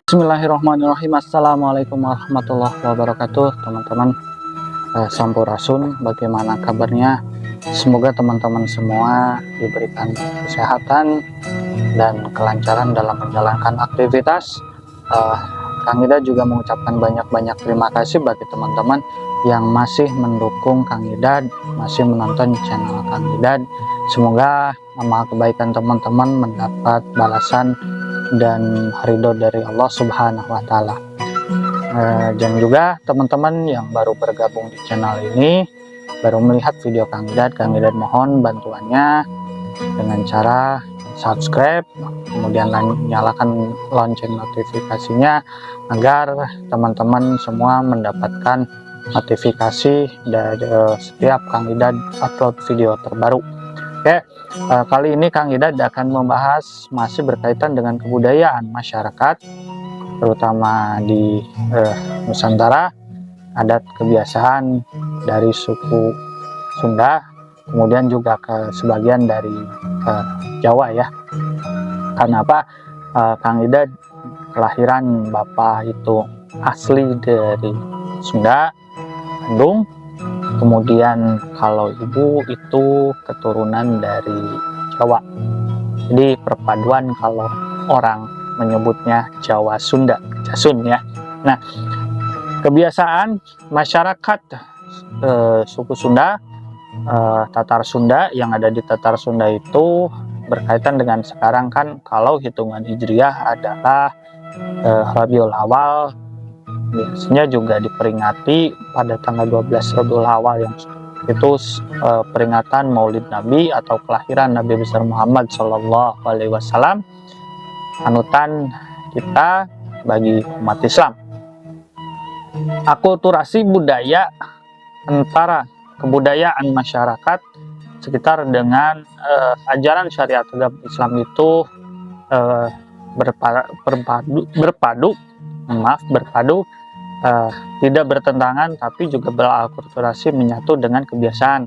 Bismillahirrahmanirrahim. Assalamualaikum warahmatullahi wabarakatuh, teman-teman. Sampurasun, bagaimana kabarnya? Semoga teman-teman semua diberikan kesehatan dan kelancaran dalam menjalankan aktivitas. Kang Ida juga mengucapkan banyak-banyak terima kasih bagi teman-teman yang masih mendukung Kang Ida, masih menonton channel Kang Ida. Semoga amal kebaikan teman-teman mendapat balasan dan ridho dari Allah Subhanahu wa Ta'ala. Dan juga teman-teman yang baru bergabung di channel ini, baru melihat video Kang Ida mohon bantuannya dengan cara subscribe, kemudian nyalakan lonceng notifikasinya agar teman-teman semua mendapatkan notifikasi dari setiap Kang Ida upload video terbaru. Oke, kali ini Kang Ida akan membahas masih berkaitan dengan kebudayaan masyarakat, terutama di Nusantara, adat kebiasaan dari suku Sunda, kemudian juga ke sebagian dari Jawa ya. Karena apa? Kang Ida kelahiran bapak itu asli dari Sunda, Bandung. Kemudian kalau ibu itu keturunan dari Jawa. Jadi perpaduan kalau orang menyebutnya Jawa Sunda, Jasun ya. Nah, kebiasaan masyarakat suku Sunda, Tatar Sunda yang ada di Tatar Sunda itu berkaitan dengan sekarang kan kalau hitungan Hijriah adalah Rabiul Awal. Biasanya juga diperingati pada tanggal 12 Rabiul Awal yang itu peringatan Maulid Nabi atau kelahiran Nabi besar Muhammad Shallallahu Alaihi Wasallam, panutan kita bagi umat Islam. Akulturasi budaya antara kebudayaan masyarakat sekitar dengan ajaran syariat agama Islam itu berpadu, tidak bertentangan, tapi juga berakulturasi menyatu dengan kebiasaan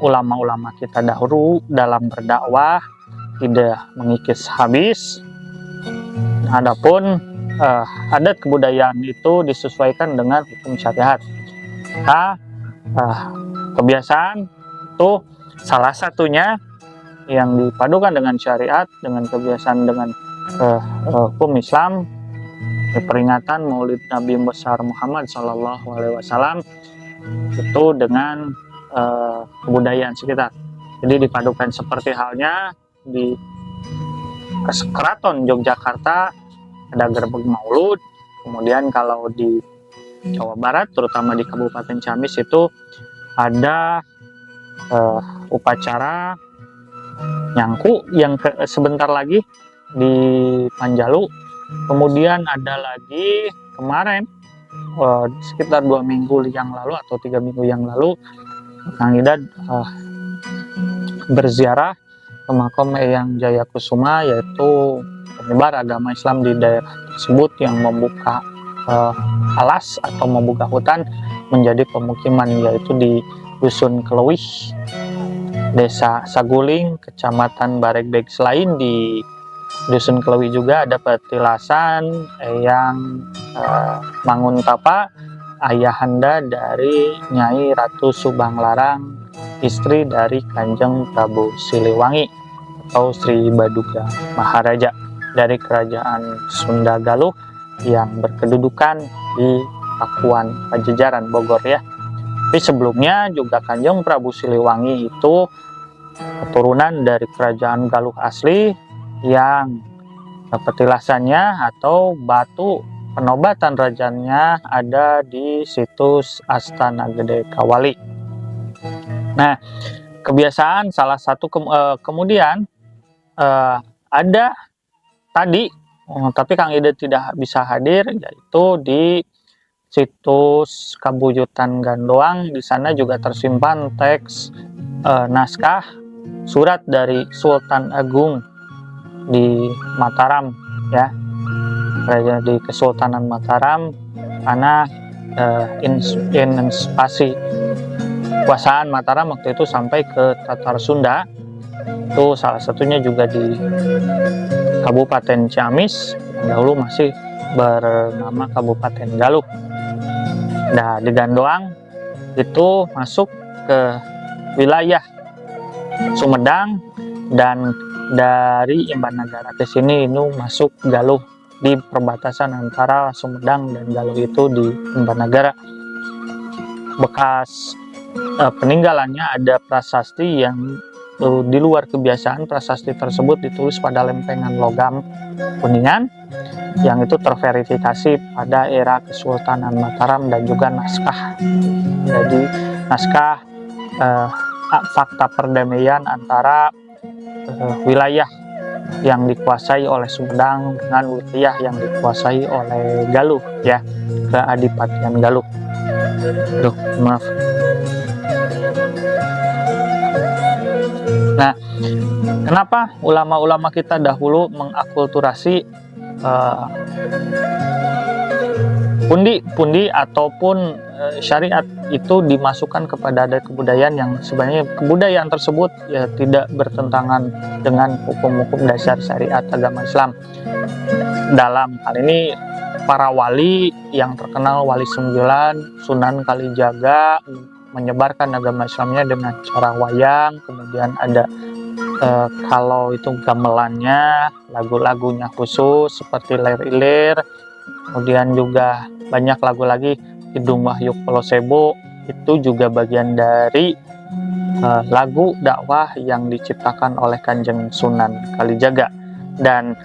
ulama-ulama kita dahulu dalam berdakwah, tidak mengikis habis. Adapun adat kebudayaan itu disesuaikan dengan hukum syariat. Nah, kebiasaan itu salah satunya yang dipadukan dengan syariat, dengan kebiasaan dengan hukum Islam, peringatan Maulid Nabi besar Muhammad Shallallahu Alaihi Wasallam itu dengan kebudayaan sekitar. Jadi dipadukan seperti halnya di Keraton Yogyakarta ada gerbek Maulud. Kemudian kalau di Jawa Barat, terutama di Kabupaten Ciamis itu ada upacara nyangku yang sebentar lagi di Panjalu. Kemudian ada lagi kemarin sekitar 2 minggu yang lalu atau 3 minggu yang lalu Kang Ida berziarah ke makam Eyang Jayakusuma, yaitu penyebar agama Islam di daerah tersebut yang membuka alas atau membuka hutan menjadi pemukiman, yaitu di Dusun Kelewih, Desa Saguling, Kecamatan Baregbeg. Selain di Dusun Kelewih juga ada petilasan Eyang Manguntapa, ayahanda dari Nyai Ratu Subanglarang, istri dari Kanjeng Prabu Siliwangi atau Sri Baduga Maharaja dari Kerajaan Sunda Galuh yang berkedudukan di Pakuan Pajajaran Bogor ya. Tapi sebelumnya juga Kanjeng Prabu Siliwangi itu keturunan dari Kerajaan Galuh asli yang petilasannya atau batu penobatan rajanya ada di situs Astana Gede Kawali. Nah, kebiasaan salah satu kemudian ada tadi, tapi Kang Ida tidak bisa hadir, yaitu di situs Kabuyutan Gandoang. Di sana juga tersimpan teks naskah surat dari Sultan Agung di Mataram ya, kerajaan di Kesultanan Mataram, karena invasi kekuasaan Mataram waktu itu sampai ke Tatar Sunda. Itu salah satunya juga di Kabupaten Ciamis, yang dahulu masih bernama Kabupaten Galuh. Nah, di Gandoang itu masuk ke wilayah Sumedang, dan dari Imban Negara ke sini itu masuk Galuh. Di perbatasan antara Sumedang dan Galuh itu di Imban Negara. Bekas peninggalannya ada prasasti yang di luar kebiasaan. Prasasti tersebut ditulis pada lempengan logam Kuningan yang itu terverifikasi pada era Kesultanan Mataram, dan juga naskah. Jadi naskah fakta perdamaian antara wilayah yang dikuasai oleh Sumedang dengan wilayah yang dikuasai oleh Galuh, ya, Keadipatian Galuh. Aduh, maaf. Nah, kenapa ulama-ulama kita dahulu mengakulturasi pundi-pundi ataupun syariat itu dimasukkan kepada adat kebudayaan yang sebenarnya kebudayaan tersebut ya tidak bertentangan dengan hukum-hukum dasar syariat agama Islam. Dalam hal ini para wali yang terkenal, Wali 9, Sunan Kalijaga, menyebarkan agama Islamnya dengan cara wayang. Kemudian ada kalau itu gamelannya, lagu-lagunya khusus seperti Lir-Ilir. Kemudian juga banyak lagu lagi, Kidung Wahyu Kulo Sebo, itu juga bagian dari lagu dakwah yang diciptakan oleh Kanjeng Sunan Kalijaga. Dan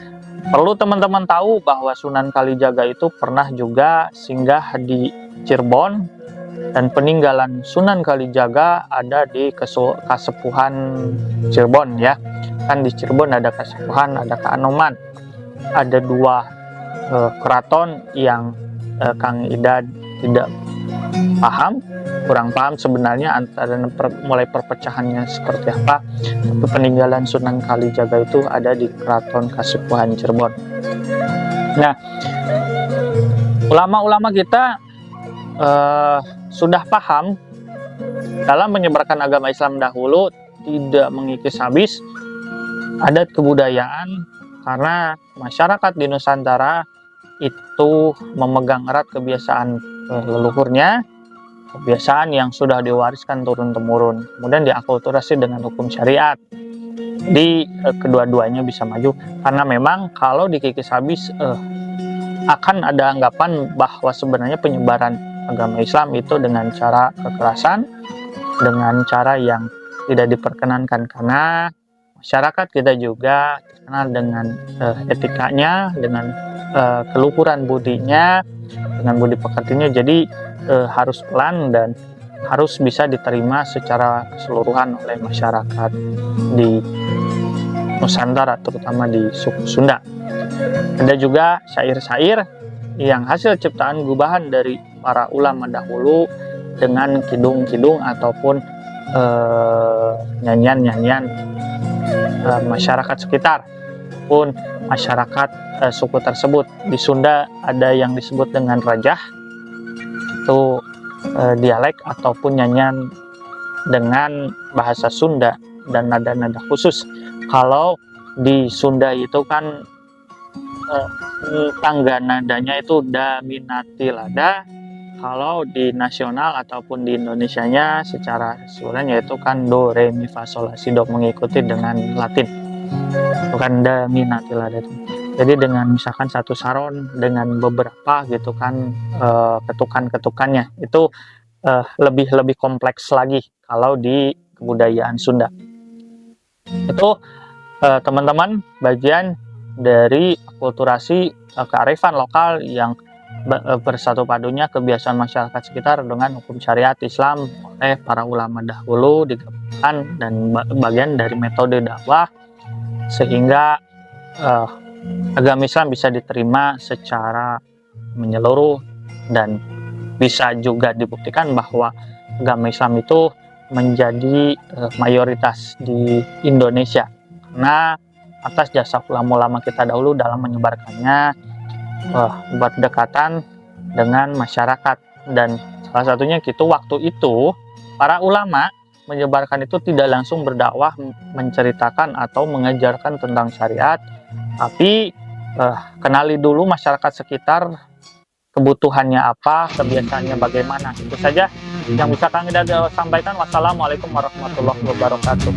perlu teman-teman tahu bahwa Sunan Kalijaga itu pernah juga singgah di Cirebon, dan peninggalan Sunan Kalijaga ada di Kasepuhan Cirebon, ya. Kan di Cirebon ada Kasepuhan, ada Kaanoman. Ada dua keraton yang Kang Ida tidak paham, kurang paham sebenarnya antara mulai perpecahannya seperti apa. Tapi peninggalan Sunan Kalijaga itu ada di Keraton Kasepuhan Cirebon. Nah, ulama-ulama kita sudah paham dalam menyebarkan agama Islam dahulu tidak mengikis habis adat kebudayaan, karena masyarakat di Nusantara itu memegang erat kebiasaan leluhurnya, kebiasaan yang sudah diwariskan turun-temurun, kemudian diakulturasi dengan hukum syariat. Di kedua-duanya bisa maju, karena memang kalau dikikis habis akan ada anggapan bahwa sebenarnya penyebaran agama Islam itu dengan cara kekerasan, dengan cara yang tidak diperkenankan, karena masyarakat kita juga terkenal dengan etikanya, dengan keluhuran budinya, dengan budi pekertinya. Jadi harus pelan dan harus bisa diterima secara keseluruhan oleh masyarakat di Nusantara, terutama di suku Sunda. Ada juga syair-syair yang hasil ciptaan gubahan dari para ulama dahulu dengan kidung-kidung ataupun nyanyian-nyanyian masyarakat sekitar pun masyarakat suku tersebut. Di Sunda ada yang disebut dengan rajah, itu dialek ataupun nyanyian dengan bahasa Sunda dan nada-nada khusus. Kalau di Sunda itu kan tangga nadanya itu da minati lada. Kalau di nasional ataupun di Indonesianya secara keseluruhan yaitu kan do re mi fa sol la si do, mengikuti dengan Latin, bukan da minati lada. Jadi dengan misalkan satu saron dengan beberapa gitu kan ketukan-ketukannya itu lebih kompleks lagi kalau di kebudayaan Sunda. Itu teman-teman bagian dari akulturasi kearifan lokal yang bersatu padunya kebiasaan masyarakat sekitar dengan hukum syariat Islam oleh para ulama dahulu digabungkan dan bagian dari metode dakwah sehingga agama Islam bisa diterima secara menyeluruh, dan bisa juga dibuktikan bahwa agama Islam itu menjadi mayoritas di Indonesia karena atas jasa ulama-ulama kita dahulu dalam menyebarkannya, berdekatan dengan masyarakat. Dan salah satunya gitu, waktu itu para ulama menyebarkan itu tidak langsung berdakwah menceritakan atau mengajarkan tentang syariat, tapi kenali dulu masyarakat sekitar, kebutuhannya apa, kebiasaannya bagaimana. Itu saja yang bisa kami sampaikan. Wassalamualaikum warahmatullahi wabarakatuh.